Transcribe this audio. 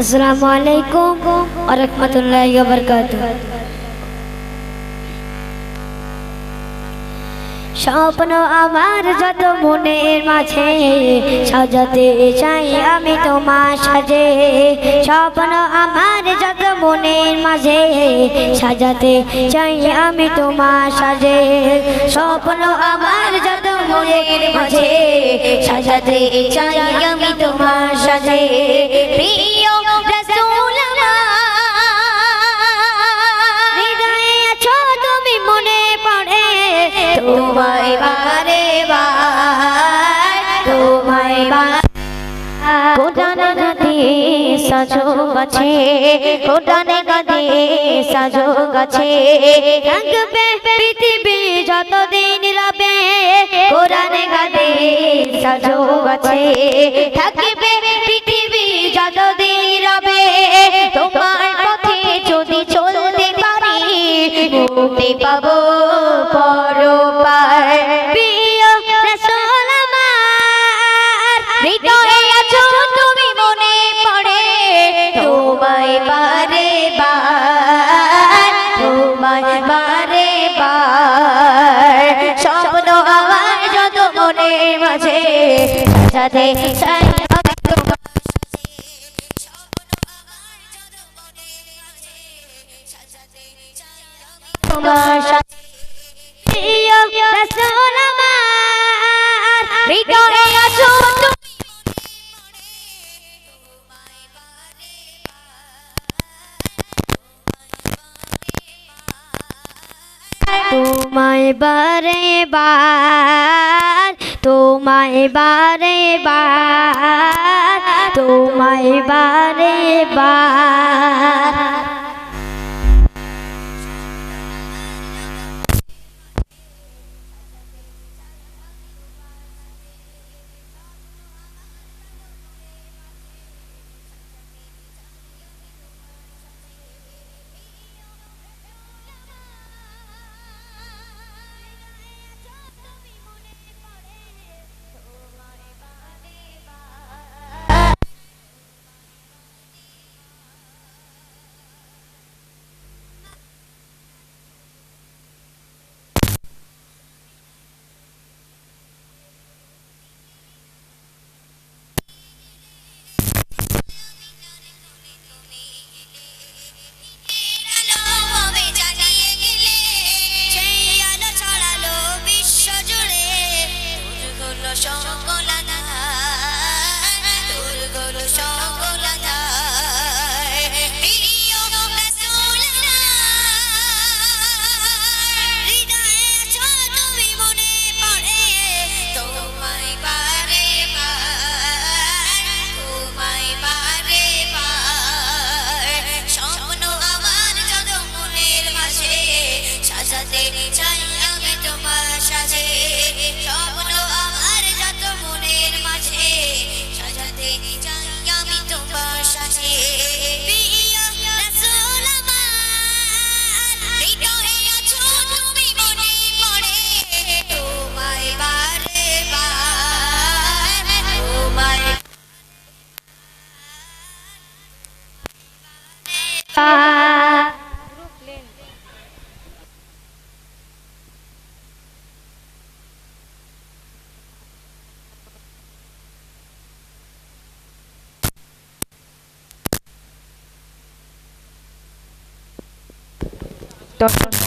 अस्सलामु अलैकुम व रहमतुल्लाहि व बरकातुहू। স্বপ্ন আমার যত মনের মাঝে সাজাতে চাই আমি তোমার সাজে। স্বপ্ন আমার যত মনের মাঝে সাজাতে চাই আমি তোমার সাজে। স্বপ্ন আমার যত মনের মাঝে সাজাতে চাই আমি তোমার সাজে। প্রিয় রাসূল হৃদয়ে আছো তুমি, মনে পড়ে তোমায় বারে বার, তোমায় বার। কোটানে গাছে সাজো গাছে, কোটানে গাছে সাজো গাছে, থাকবে পৃথিবী যতদিন রবে। কোটানে গাছে সাজো গাছে, থাকবে পৃথিবী যতদিন রবে। তোমার পথে যদি চলতে পারি মুক্তি পাবো পরপার। প্রিয় রাসূল আমার হৃদয়ে আছো তুমি, মনে পড়ে তোমায় বারে বার, তোমায় বারে বার। স্বপ্ন আমার যত মনের মাঝে সাজাতে চাই আমি তোমার সাজে। স্বপ্ন আমার যত মনের মাঝে সাজাতে চাই আমি তোমার সাজে। প্রিয় রাসূল আমার হৃদয়ে আছো তুমি, তোমায় বারে বার, তোমায় বারে বার, তোমায় বারে বার। দর্শন